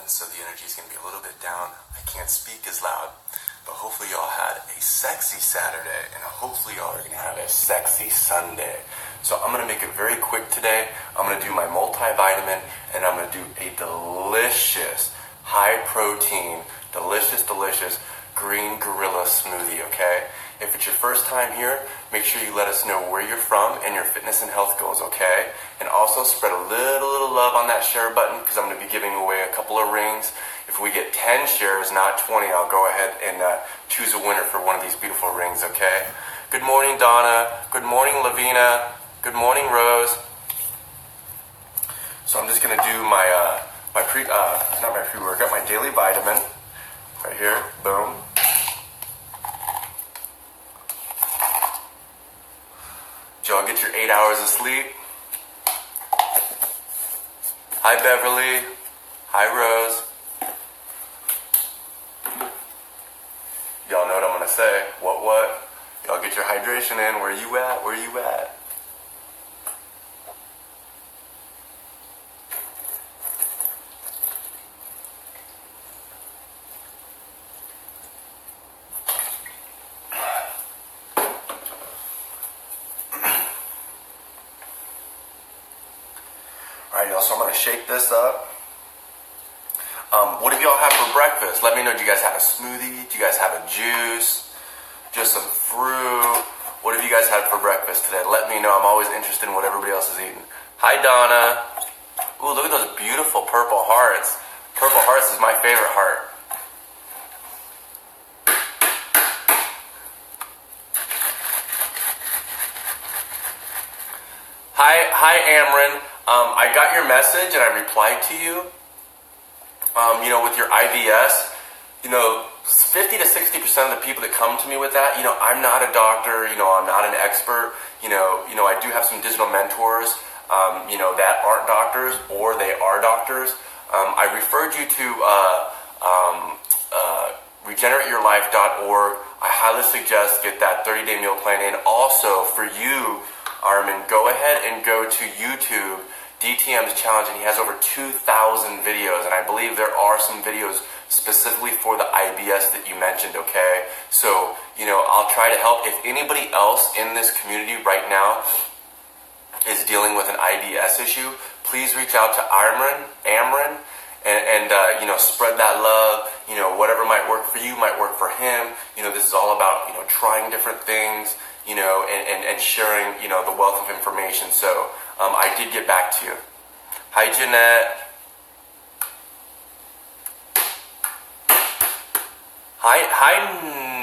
so the energy is going to be a little bit down. I can't speak as loud, but hopefully y'all had a sexy Saturday, and hopefully y'all are going to have a sexy Sunday. So I'm going to make it very quick today. I'm going to do my multivitamin, and I'm going to do a delicious, high-protein, delicious green gorilla smoothie, okay? If it's your first time here, make sure you let us know where you're from and your fitness and health goals, okay? And also spread a little love on that share button, because I'm going to be giving away a couple of rings. If we get 10 shares, not 20, I'll go ahead and choose a winner for one of these beautiful rings, okay? Good morning, Donna. Good morning, Lavina. Good morning, Rose. So I'm just going to do my not my pre-workout, my daily vitamin. Right here, boom. Did y'all get your 8 hours of sleep? Hi, Beverly. Hi, Rose. Y'all know what I'm gonna say. What? Y'all get your hydration in. Where you at? Where you at? Alright, y'all, so I'm going to shake this up. What did y'all have for breakfast? Let me know. Do you guys have a smoothie? Do you guys have a juice? Just some fruit? What have you guys had for breakfast today? Let me know. I'm always interested in what everybody else is eating. Hi, Donna. Ooh, look at those beautiful purple hearts. Purple hearts is my favorite heart. Hi, Amron. I got your message and I replied to you. With your IBS, 50 to 60% of the people that come to me with that, I'm not a doctor, I'm not an expert, I do have some digital mentors, that aren't doctors or they are doctors. I referred you to regenerateyourlife.org. I highly suggest get that 30-day meal plan in. Also, for you, Armin, go ahead and go to YouTube, DTM's challenge, and he has over 2,000 videos, and I believe there are some videos specifically for the IBS that you mentioned, okay? So, I'll try to help. If anybody else in this community right now is dealing with an IBS issue, please reach out to Amron, and spread that love. Whatever might work for you might work for him. This is all about, trying different things, and sharing, the wealth of information. So, I did get back to you. Hi, Jeanette. Hi,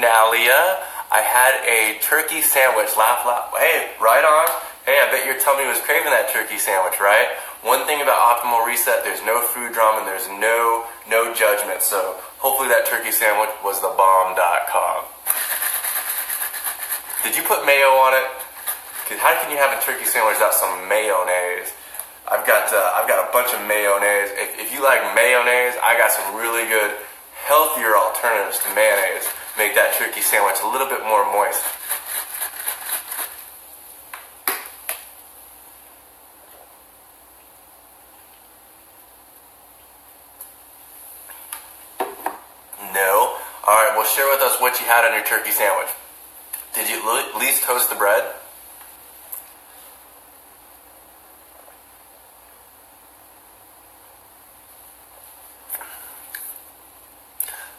Nalia. I had a turkey sandwich. Laugh. Hey, right on. Hey, I bet your tummy was craving that turkey sandwich, right? One thing about Optimal Reset, there's no food drama and there's no judgment. So hopefully that turkey sandwich was the bomb.com. Did you put mayo on it? Because how can you have a turkey sandwich without some mayonnaise? I've got a bunch of mayonnaise. If you like mayonnaise, I got some really good, healthier alternatives to mayonnaise. Make that turkey sandwich a little bit more moist. No? Alright, well, share with us what you had on your turkey sandwich. Did you at least toast the bread?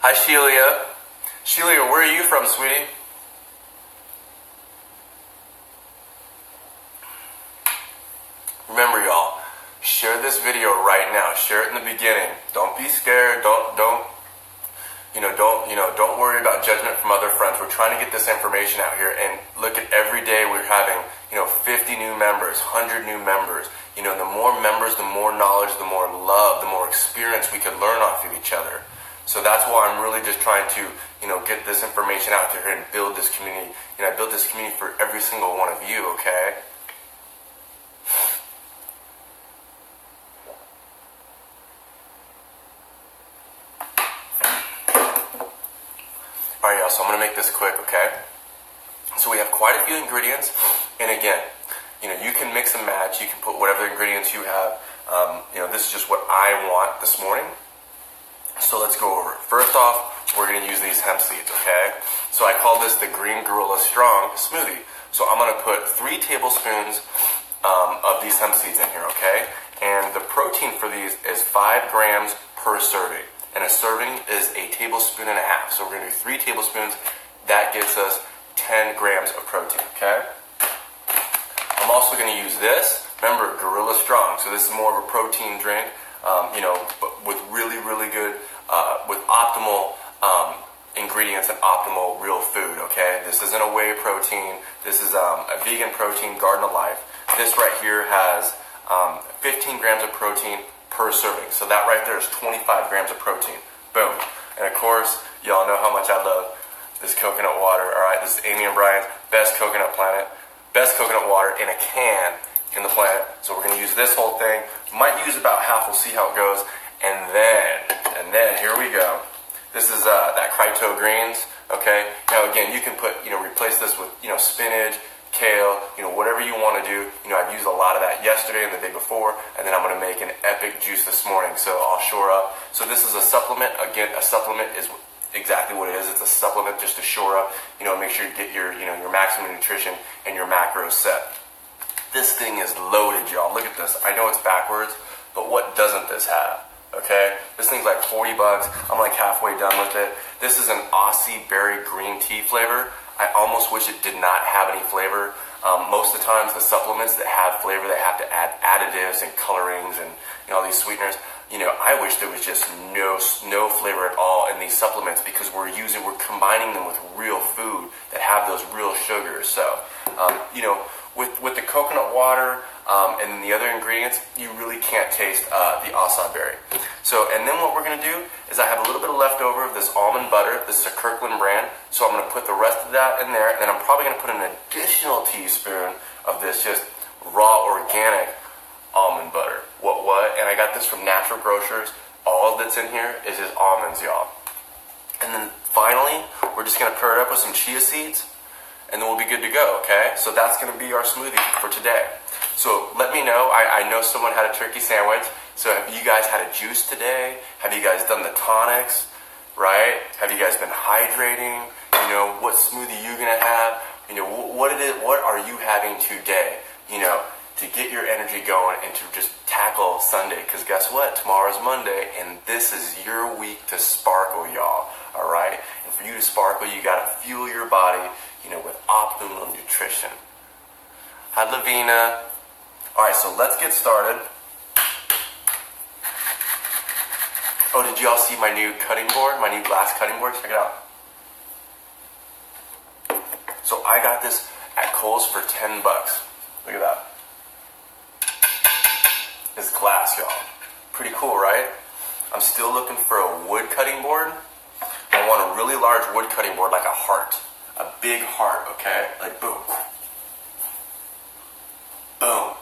Hi, Shelia. Shelia, where are you from, sweetie? Remember, y'all, share this video right now. Share it in the beginning. Don't be scared. Don't worry about judgment from other friends. We're trying to get this information out here, and look at every day we're having, 50 new members, 100 new members. The more members, the more knowledge, the more love, the more experience we can learn off of each other. So that's why I'm really just trying to, get this information out there and build this community. I built this community for every single one of you, okay? Alright, y'all, so I'm going to make this quick, okay? So we have quite a few ingredients, and again, you can mix and match. You can put whatever ingredients you have. This is just what I want this morning. So let's go over it. First off, we're going to use these hemp seeds, okay? So I call this the Green Gorilla Strong smoothie. So I'm going to put 3 tablespoons of these hemp seeds in here, okay? And the protein for these is 5 grams per serving. And a serving is a tablespoon and a half. So we're going to do 3 tablespoons. That gives us 10 grams of protein, okay? I'm also going to use this. Remember, Gorilla Strong. So this is more of a protein drink, but with really, really good, with optimal ingredients and optimal real food, okay? This isn't a whey protein. This is a vegan protein, Garden of Life. This right here has 15 grams of protein per serving. So that right there is 25 grams of protein. Boom. And of course, y'all know how much I love this coconut water. All right, this is Amy and Brian's best coconut water in a can in the planet. So we're going to use this whole thing. Might use about half. We'll see how it goes. And then here we go. This is that Cyto greens. Okay. Now again, you can replace this with spinach, kale, whatever you want to do. I've used a lot of that yesterday and the day before, and then I'm going to make an epic juice this morning. So I'll shore up. So this is a supplement. Again, a supplement is exactly what it is. It's a supplement just to shore up, make sure you get your maximum nutrition and your macros set. This thing is loaded, y'all. Look at this. I know it's backwards, but what doesn't this have? Okay, this thing's like $40. I'm like halfway done with it. This is an Aussie berry green tea flavor. I almost wish it did not have any flavor. Most of the times, the supplements that have flavor, they have to add additives and colorings and all these sweeteners. I wish there was just no flavor at all in these supplements, because we're combining them with real food that have those real sugars. So, with the coconut water and the other ingredients, you really can't taste the acai berry. So, and then what we're going to do is I have a little bit of leftover of this almond butter. This is a Kirkland brand. So I'm going to put the rest of that in there, and then I'm probably going to put an additional teaspoon of this just raw organic almond butter. What? And I got this from Natural Grocers. All that's in here is just almonds, y'all. And then finally, we're just going to pair it up with some chia seeds, and then we'll be good to go, okay? So that's going to be our smoothie for today. So let me know. I know someone had a turkey sandwich. So have you guys had a juice today? Have you guys done the tonics, right? Have you guys been hydrating? What smoothie you going to have? What are you having today? To get your energy going and to just tackle Sunday. Because guess what? Tomorrow's Monday, and this is your week to sparkle, y'all. All right? And for you to sparkle, you got to fuel your body, with optimal nutrition. Hi, Lavina. All right, so let's get started. Oh, did y'all see my new cutting board? My new glass cutting board? Check it out. So I got this at Kohl's for $10. Look at that. It's glass, y'all. Pretty cool, right? I'm still looking for a wood cutting board. I want a really large wood cutting board, like a heart. A big heart, okay? Like boom. Boom.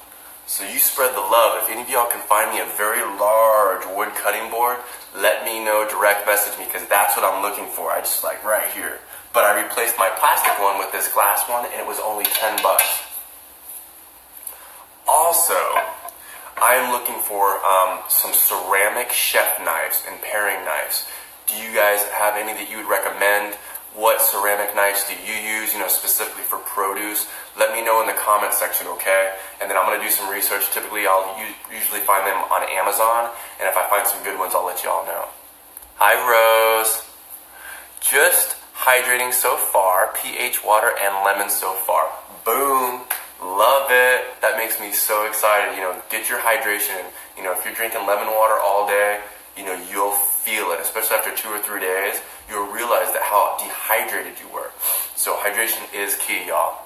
So you spread the love. If any of y'all can find me a very large wood cutting board, let me know, direct message me, because that's what I'm looking for. I just like right here. But I replaced my plastic one with this glass one, and it was only $10. Also, I am looking for some ceramic chef knives and paring knives. Do you guys have any that you would recommend? What ceramic knives do you use, specifically for produce? Let me know in the comment section, okay? And then I'm going to do some research. Typically, I'll usually find them on Amazon, and if I find some good ones, I'll let y'all know. Hi, Rose. Just hydrating so far. pH water and lemon so far. Boom. Love it. That makes me so excited. Get your hydration. If you're drinking lemon water all day, you'll feel it, especially after 2 or 3 days. You'll realize that how dehydrated you were. So hydration is key, y'all.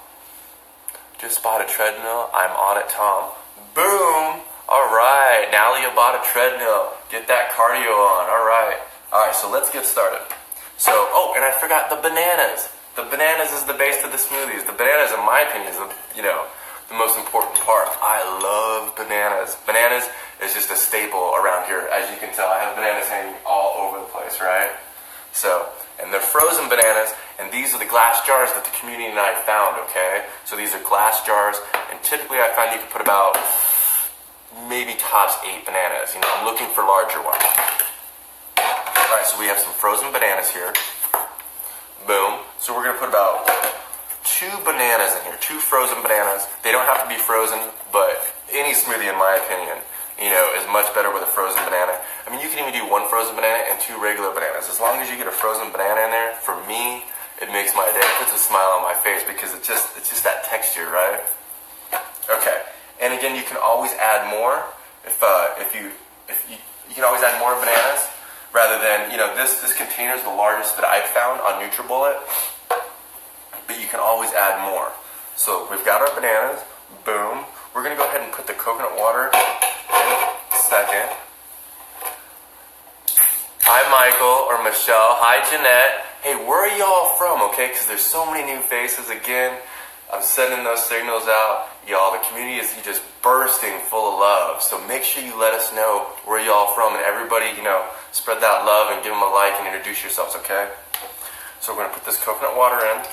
Just bought a treadmill. I'm on it, Tom. Boom. All right. Nalia bought a treadmill. Get that cardio on. All right. All right. So let's get started. So, and I forgot the bananas. The bananas is the base of the smoothies. The bananas, in my opinion, is the most important part. I love bananas. Bananas is just a staple around here. As you can tell, I have bananas hanging all over the place, right? So, and they're frozen bananas, and these are the glass jars that the community and I found, okay? So these are glass jars, and typically I find you can put about maybe tops 8 bananas. I'm looking for larger ones. Alright, so we have some frozen bananas here. Boom. So we're going to put about 2 bananas in here, 2 frozen bananas. They don't have to be frozen, but any smoothie, in my opinion, you know, is much better with a frozen banana. I mean, you can even do 1 frozen banana and 2 regular bananas. As long as you get a frozen banana in there, for me, it makes my day. It puts a smile on my face because it's just that texture, right? Okay. And again, you can always add more if you can always add more bananas. Rather than, you know, this container is the largest that I've found on NutriBullet, but you can always add more. So we've got our bananas, boom. We're going to go ahead and put the coconut water in a second. Hi Michael or Michelle, hi Jeanette. Hey, where are y'all from, okay? Because there's so many new faces again. I'm sending those signals out. Y'all, the community is just bursting full of love. So make sure you let us know where y'all from. And everybody, you know, spread that love and give them a like and introduce yourselves, okay? So we're going to put this coconut water in.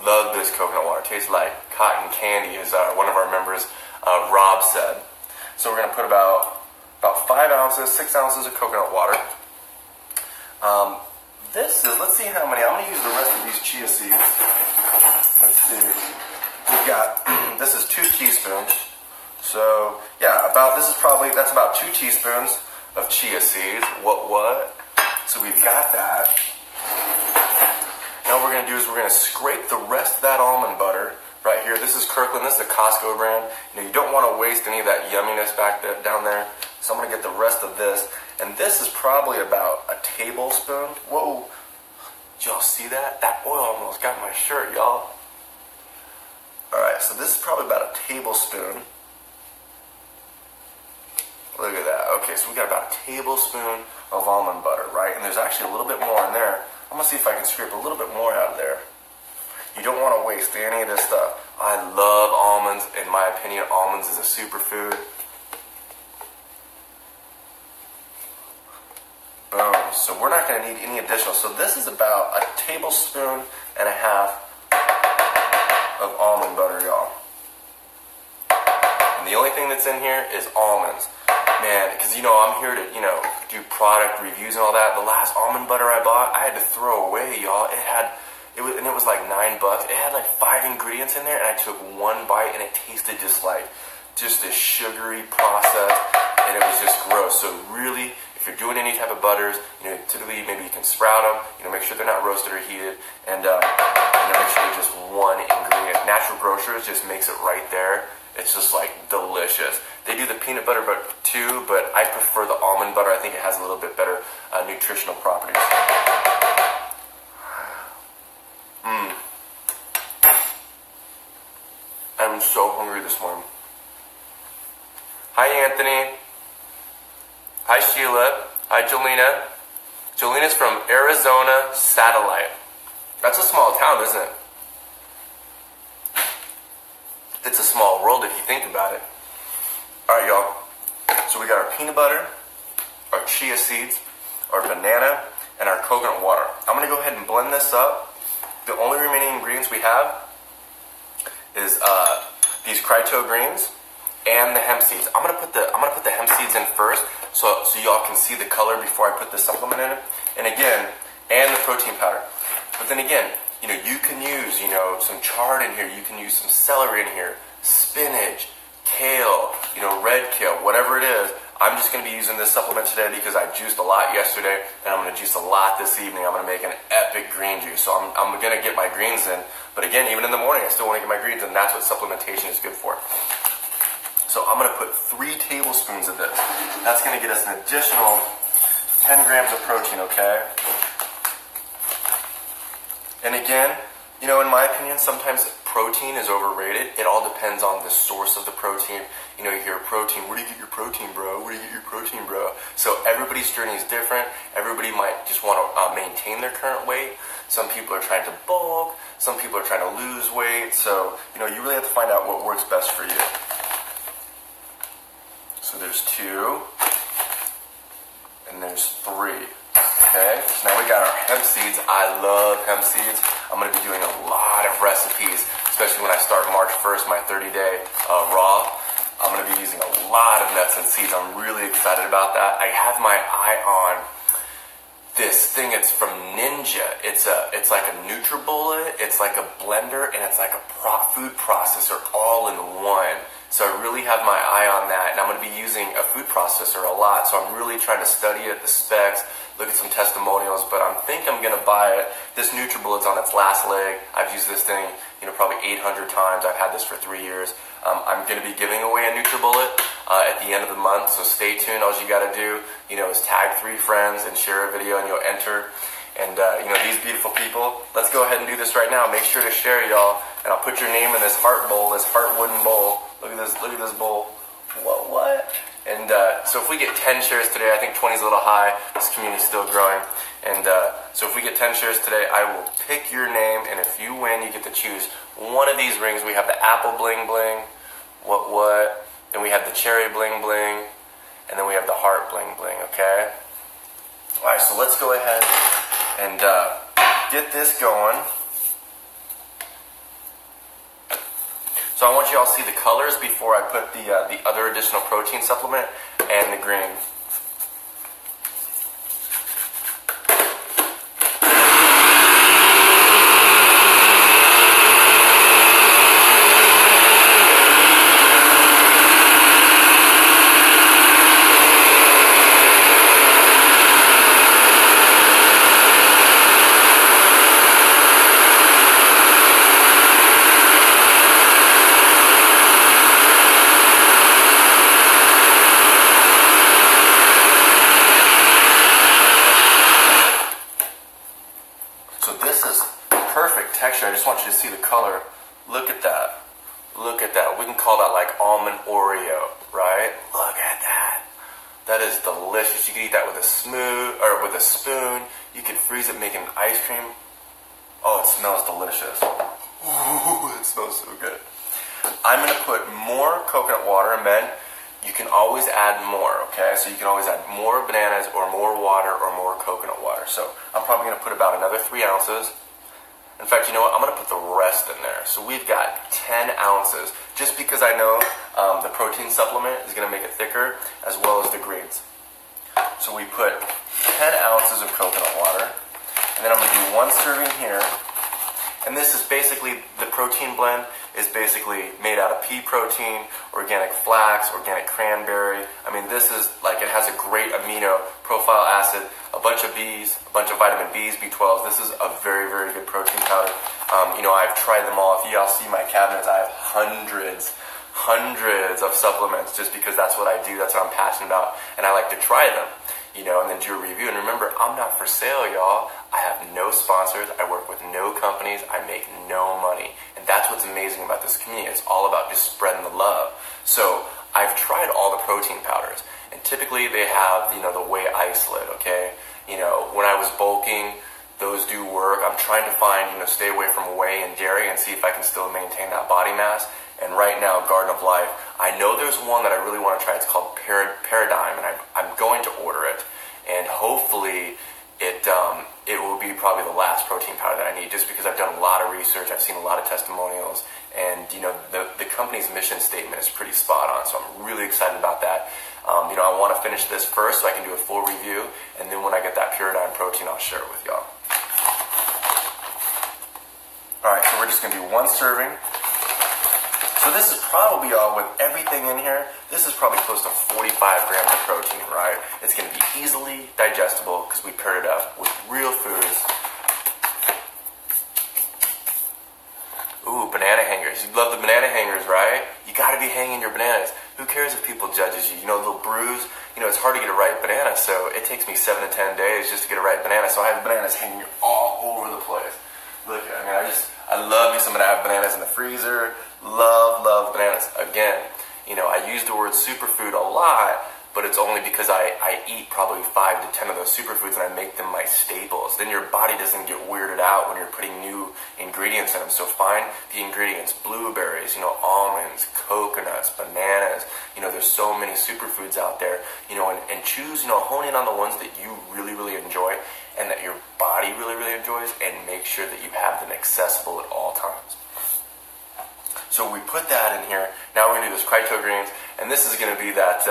Love this coconut water. It tastes like cotton candy, as one of our members, Rob, said. So we're going to put about 5 ounces, 6 ounces of coconut water. Let's see how many. I'm going to use the rest of these chia seeds. Let's see. We've got, this is 2 teaspoons. So, yeah, that's about 2 teaspoons of chia seeds. What? So we've got that. Now what we're going to do is we're going to scrape the rest of that almond butter right here. This is Kirkland. This is a Costco brand. You know, you don't want to waste any of that yumminess down there. So I'm going to get the rest of this. And this is probably about a tablespoon. Whoa. Did y'all see that? That oil almost got my shirt, y'all. Alright, so this is probably about a tablespoon. Look at that. Okay, so we got about a tablespoon of almond butter, right? And there's actually a little bit more in there. I'm going to see if I can scrape a little bit more out of there. You don't want to waste any of this stuff. I love almonds. In my opinion, almonds is a superfood. Boom. So we're not going to need any additional. So this is about a tablespoon and a half of almond butter, y'all. And the only thing that's in here is almonds. Man, because, you know, I'm here to, you know, do product reviews and all that. The last almond butter I bought, I had to throw away, y'all. It was like $9. It had like 5 ingredients in there, and I took 1 bite, and it tasted just a sugary process, and it was just gross. So really, if you're doing any type of butters, you know, typically maybe you can sprout them, you know, make sure they're not roasted or heated, and you know, make sure they're just 1 ingredient. Natural Grocers just makes it right there. It's just like delicious. They do the peanut butter too, but I prefer the almond butter. I think it has a little bit better nutritional properties. I'm so hungry this morning. Hi Anthony. Hi Sheila. Hi Jolena. Jolina's from Arizona Satellite. That's a small town, isn't it? It's a small world if you think about it. Alright, y'all. So we got our peanut butter, our chia seeds, our banana, and our coconut water. I'm going to go ahead and blend this up. The only remaining ingredients we have is these Cyto greens and the hemp seeds. I'm gonna put the hemp seeds in first, so y'all can see the color before I put the supplement in it. And again, and the protein powder. But then again, you know, you can use, you know, some chard in here. You can use some celery in here, spinach, kale, you know, red kale, whatever it is. I'm just going to be using this supplement today because I juiced a lot yesterday, and I'm going to juice a lot this evening. I'm going to make an epic green juice. So I'm going to get my greens in. But again, even in the morning, I still want to get my greens in. That's what supplementation is good for. So I'm going to put 3 tablespoons of this. That's going to get us an additional 10 grams of protein, okay? And again, you know, in my opinion, sometimes protein is overrated. It all depends on the source of the protein. You know, you hear protein, where do you get your protein, bro? Where do you get your protein, bro? So everybody's journey is different. Everybody might just want to maintain their current weight. Some people are trying to bulk. Some people are trying to lose weight. So, you know, you really have to find out what works best for you. So there's 2. And there's 3. Okay, so now we got our hemp seeds. I love hemp seeds. I'm going to be doing a lot of recipes, especially when I start March 1st, my 30-day raw. I'm going to be using a lot of nuts and seeds. I'm really excited about that. I have my eye on this thing. It's from Ninja. It's like a NutriBullet, it's like a blender, and it's like a food processor all in one. So I really have my eye on that, and I'm going to be using a food processor a lot. So I'm really trying to study it, the specs, look at some testimonials. But I think I'm going to buy it. This NutriBullet's on its last leg. I've used this thing, probably 800 times. I've had this for 3 years. I'm going to be giving away a NutriBullet at the end of the month, so stay tuned. All you got to do, is tag 3 friends and share a video, and you'll enter. And these beautiful people, let's go ahead and do this right now. Make sure to share, y'all, and I'll put your name in this heart bowl, this heart wooden bowl. Look at this bowl. What? And so if we get 10 shares today, I think 20 is a little high. This community's still growing. And so if we get 10 shares today, I will pick your name, and if you win, you get to choose one of these rings. We have the apple bling bling. What? Then we have the cherry bling bling, and then we have the heart bling bling, okay? All right, so let's go ahead and get this going. So I want you all to see the colors before I put the other additional protein supplement and the green. Texture. I just want you to see the color. Look at that. Look at that. We can call that like almond Oreo, right? Look at that. That is delicious. You can eat that with a spoon. You can freeze it, making ice cream. Oh, it smells delicious. Ooh, it smells so good. I'm going to put more coconut water, and then you can always add more, okay? So you can always add more bananas or more water or more coconut water. So I'm probably going to put about another 3 ounces. In fact, you know what? I'm going to put the rest in there. So we've got 10 ounces, just because I know the protein supplement is going to make it thicker, as well as the greens. So we put 10 ounces of coconut water, and then I'm going to do 1 serving here. And this is basically, the protein blend is basically made out of pea protein, organic flax, organic cranberry. I mean, this is like, it has a great amino profile acid, a bunch of B's, a bunch of vitamin B's, B12s. This is a very, very good protein powder. I've tried them all. If you all see my cabinets, I have hundreds of supplements, just because that's what I do. That's what I'm passionate about. And I like to try them, and then do a review. And remember, I'm not for sale, y'all. I have no sponsors. I work with no companies. I make no money. And that's what's amazing about this community. It's all about just spreading the love. So I've tried all the protein powders. And typically they have, the whey isolate, okay? When I was bulking, those do work. I'm trying to find, stay away from whey and dairy and see if I can still maintain that body mass. And right now, Garden of Life, I know there's one that I really want to try. It's called Paradigm, and I'm going to order it. And hopefully it will be probably the last protein powder that I need, just because I've done a lot of research. I've seen a lot of testimonials, and the company's mission statement is pretty spot on. So I'm really excited about that. I want to finish this first so I can do a full review, and then when I get that Paradigm protein, I'll share it with y'all. Alright, so we're just going to do 1 serving. So this is probably all, with everything in here, this is probably close to 45 grams of protein, right? It's going to be easily digestible because we paired it up with real foods. Ooh, banana hangers. You love the banana hangers, right? You got to be hanging your bananas. Who cares if people judges you? A little bruise. It's hard to get a right banana, so it takes me 7 to 10 days just to get a right banana. So I have bananas hanging all over the place. Look, I love me some banana. I have bananas in the freezer. Love bananas. Again, I use the word superfood a lot, but it's only because I eat probably 5 to 10 of those superfoods, and I make them my staples. Then your body doesn't get weirded out when you're putting new ingredients in them. So find the ingredients: blueberries, almonds, coconuts, bananas. There's so many superfoods out there, and choose, hone in on the ones that you really, really enjoy and that your body really, really enjoys, and make sure that you have them accessible at all times. So we put that in here. Now we're going to do this Cyto greens, and this is going to be that,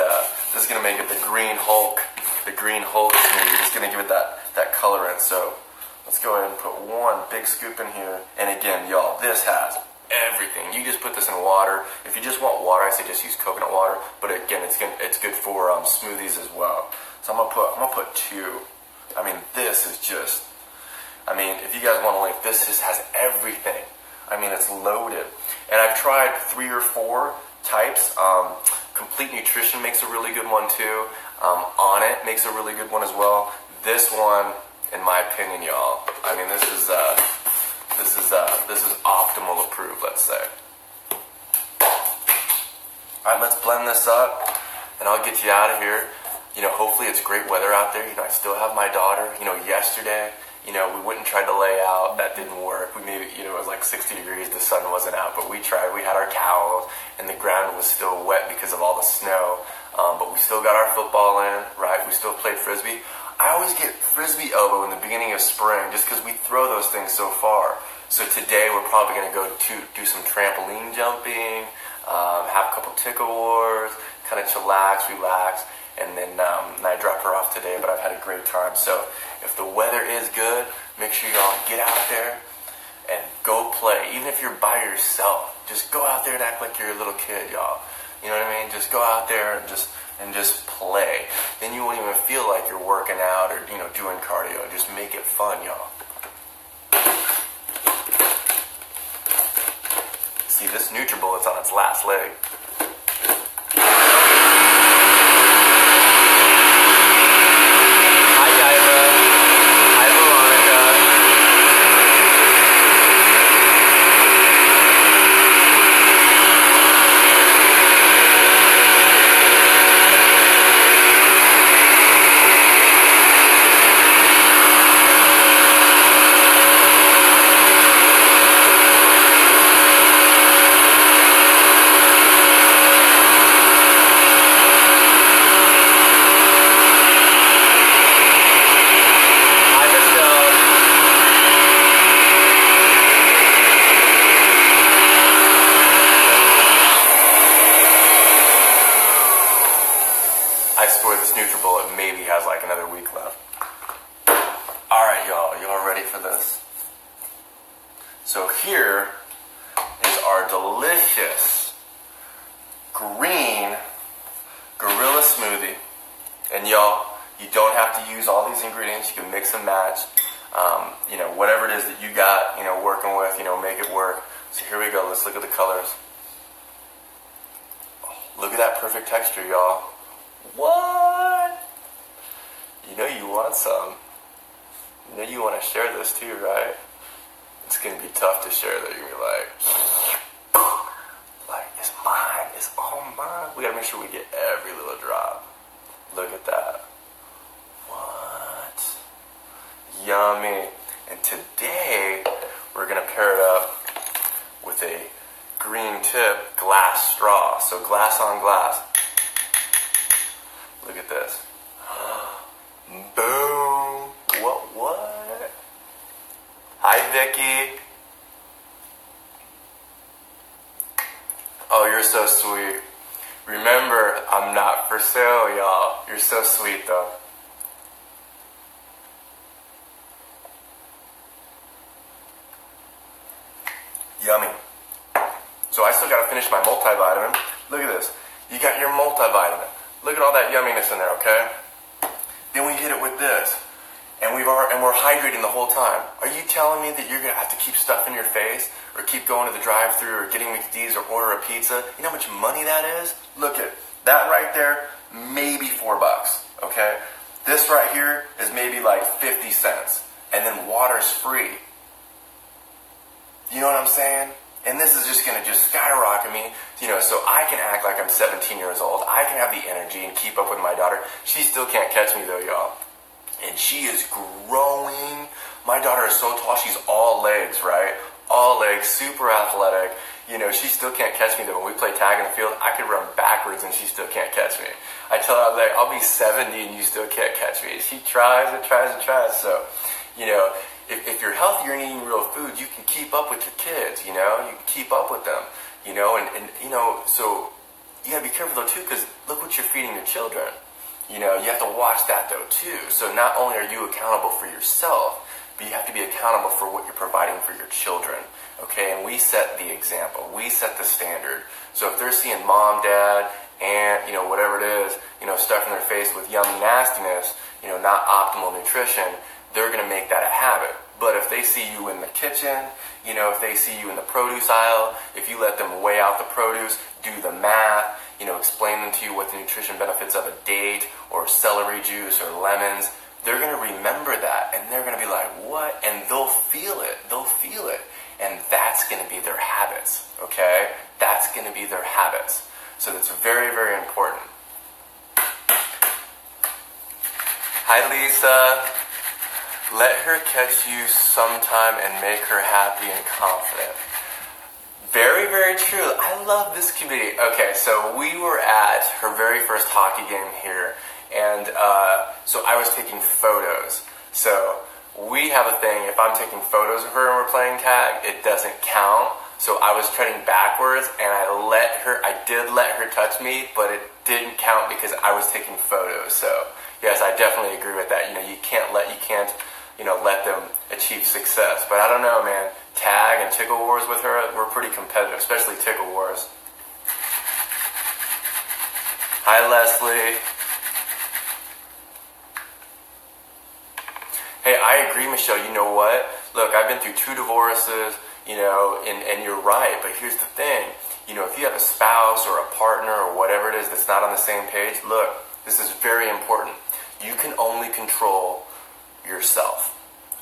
this is going to make it the green Hulk smoothie. It's going to give it that that color in. So let's go ahead and put one big scoop in here. And again, y'all, this has everything. You just put this in water. If you just want water, I say just use coconut water. But again, it's good for smoothies as well. So I'm gonna put 2. I mean, this is just. I mean, if you guys want to link, this just has everything. I mean, it's loaded. And I've tried 3 or 4 types. Complete Nutrition makes a really good one too. On It makes a really good one as well. This one, in my opinion, y'all, I mean, this is optimal approved, let's say. All right, let's blend this up, and I'll get you out of here. You know, hopefully it's great weather out there. You know, I still have my daughter. You know, yesterday, you know, we went and tried to lay out. That didn't work. We maybe, you know, it was like 60 degrees. The sun wasn't out, but we tried. We had our towels, and the ground was still wet because of all the snow. But we still got our football in, right? We still played Frisbee. I always get Frisbee elbow in the beginning of spring just because we throw those things so far. So today we're probably going to go do some trampoline jumping, have a couple tickle wars, kind of chillax, relax. And then I drop her off today, but I've had a great time. So if the weather is good, make sure y'all get out there and go play. Even if you're by yourself, just go out there and act like you're a little kid, y'all. You know what I mean? Just go out there and just play. Then you won't even feel like you're working out or, you know, doing cardio. Just make it fun, y'all. See, this NutriBullet's on its last leg. I swear this NutriBullet maybe has like another week left. Alright, y'all ready for this? So here is our delicious green gorilla smoothie. And y'all, you don't have to use all these ingredients. You can mix and match. You know, whatever it is that you got, you know, working with, you know, make it work. So here we go. Let's look at the colors. Look at that perfect texture, y'all. What? You know you want some. You know you want to share this too, right? It's going to be tough to share that. You're going to be like, it's mine. It's all mine. We got to make sure we get every little drop. Look at that. What? Yummy. And today, we're going to pair it up with a green tip glass straw. So glass on glass. Look at this. Boom. What? Hi, Vicky. Oh, you're so sweet. Remember, I'm not for sale, y'all. You're so sweet, though. Yummy. So I still got to finish my multivitamin. Look at this. You got your multivitamin. Look at all that yumminess in there, okay? Then we hit it with this. And we're hydrating the whole time. Are you telling me that you're going to have to keep stuff in your face? Or keep going to the drive-thru or getting McD's or order a pizza? You know how much money that is? Look at that right there, maybe $4, okay? This right here is maybe like 50 cents. And then water's free. You know what I'm saying? And this is just going to just skyrocket me, you know, so I can act like I'm 17 years old. I can have the energy and keep up with my daughter. She still can't catch me though, y'all. And she is growing. My daughter is so tall. She's all legs, right? All legs, super athletic. You know, she still can't catch me though. When we play tag in the field, I could run backwards and she still can't catch me. I tell her, like, I'll be 70 and you still can't catch me. She tries and tries and tries. So, you know, if you're healthier and eating real food, you can keep up with your kids, you know? You can keep up with them, you know? And you know, so you gotta be careful though too, because look what you're feeding your children. You have to watch that though too. So not only are you accountable for yourself, but you have to be accountable for what you're providing for your children. Okay, and we set the example. We set the standard. So if they're seeing mom, dad, and whatever it is, stuffing their face with yummy nastiness, not optimal nutrition, they're going to make that a habit. But if they see you in the kitchen, if they see you in the produce aisle, if you let them weigh out the produce, do the math, explain them to you what the nutrition benefits of a date or celery juice or lemons, they're going to remember that and they're going to be like, what? And they'll feel it. They'll feel it. And that's going to be their habits, okay? That's going to be their habits. So that's very, very important. Hi, Lisa. Let her catch you sometime and make her happy and confident. Very, very true. I love this community. Okay, so we were at her very first hockey game here, and so I was taking photos. So we have a thing, if I'm taking photos of her and we're playing tag, it doesn't count. So I was treading backwards, and I did let her touch me, but it didn't count because I was taking photos. So yes, I definitely agree with that. You can't let them achieve success. But I don't know, man. Tag and tickle wars with her, we're pretty competitive, especially tickle wars. Hi, Leslie. Hey, I agree, Michelle. You know what? Look, I've been through 2 divorces, and you're right. But here's the thing. If you have a spouse or a partner or whatever it is that's not on the same page, look, this is very important. You can only control yourself.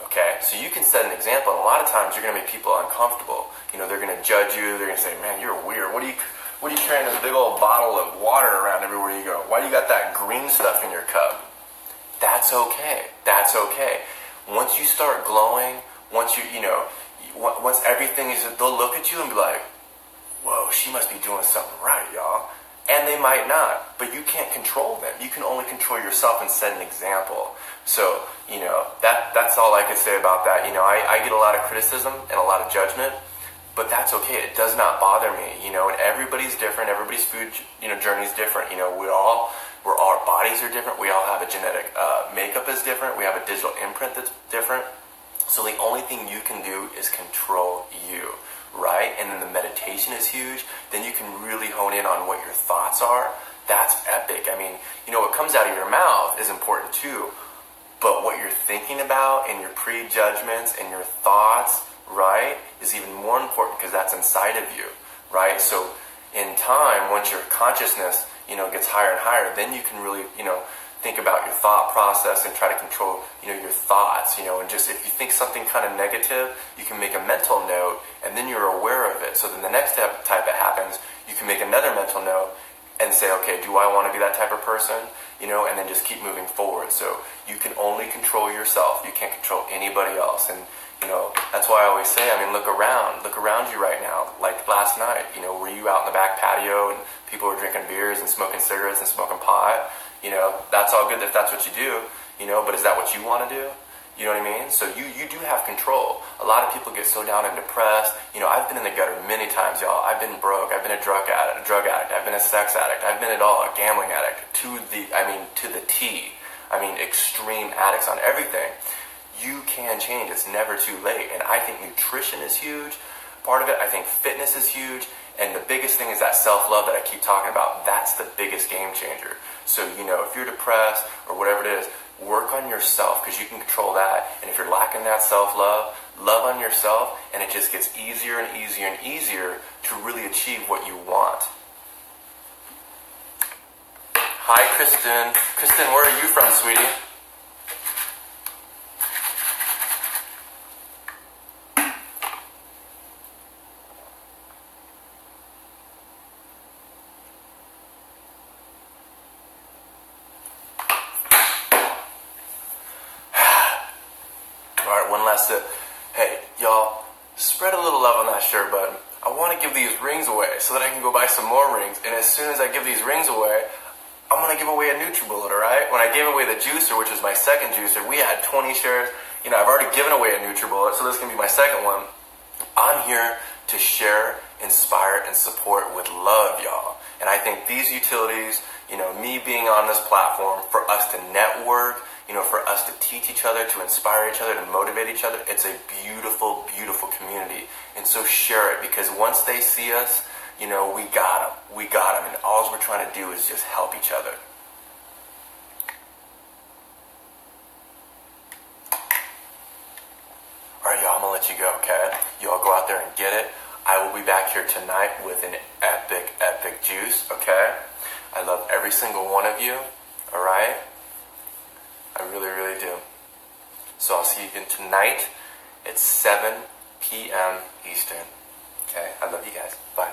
Okay, so you can set an example, and a lot of times you're going to make people uncomfortable. They're going to judge you. They're going to say, "Man, you're weird. What are you carrying this big old bottle of water around everywhere you go? Why do you got that green stuff in your cup?" That's okay. That's okay. Once you start glowing, once everything is, they'll look at you and be like, "Whoa, she must be doing something right, y'all." And they might not, but you can't control them. You can only control yourself and set an example. So, that's all I could say about that. I get a lot of criticism and a lot of judgment, but that's okay. It does not bother me, and everybody's different. Everybody's food, journey is different. Our bodies are different. We all have a genetic makeup is different. We have a digital imprint that's different. So the only thing you can do is control you, right? And then the meditation is huge. Then you can really hone in on what your thoughts are. That's epic. I mean, what comes out of your mouth is important too. But what you're thinking about and your prejudgments and your thoughts, right, is even more important because that's inside of you, right? So in time, once your consciousness, gets higher and higher, then you can really, think about your thought process and try to control, your thoughts, and just if you think something kind of negative, you can make a mental note and then you're aware of it. So then the next time it happens, you can make another mental note and say, okay, do I want to be that type of person? And then just keep moving forward. So you can only control yourself. You can't control anybody else. And, that's why I always say, look around you right now. Like last night, were you out in the back patio and people were drinking beers and smoking cigarettes and smoking pot? That's all good if that's what you do, but is that what you want to do? You know what I mean? So you do have control. A lot of people get so down and depressed. I've been in the gutter many times, y'all. I've been broke. I've been a drug addict. I've been a sex addict. I've been it all, a gambling addict to the T. Extreme addicts on everything. You can change. It's never too late. And I think nutrition is huge. Part of it, I think fitness is huge. And the biggest thing is that self-love that I keep talking about. That's the biggest game changer. So, if you're depressed or whatever it is, work on yourself because you can control that. And if you're lacking that self-love, love on yourself, and it just gets easier and easier and easier to really achieve what you want. Hi, Kristen. Kristen, where are you from, sweetie? Hey, y'all, spread a little love on that shirt button. I want to give these rings away so that I can go buy some more rings. And as soon as I give these rings away, I'm going to give away a NutriBullet, all right? When I gave away the juicer, which was my second juicer, we had 20 shares. I've already given away a NutriBullet, so this can be my second one. I'm here to share, inspire, and support with love, y'all. And I think these utilities, You know, me being on this platform, for us to network, you know, for us to teach each other, to inspire each other, to motivate each other. It's a beautiful, beautiful community. And so share it, because once they see us, you know, we got them. We got them. And all we're trying to do is just help each other. Alright, y'all, I'm going to let you go, okay? Y'all go out there and get it. I will be back here tonight with an epic, epic juice, okay? I love every single one of you, alright? I really, really do. So I'll see you again tonight at 7 p.m. Eastern. Okay? I love you guys. Bye.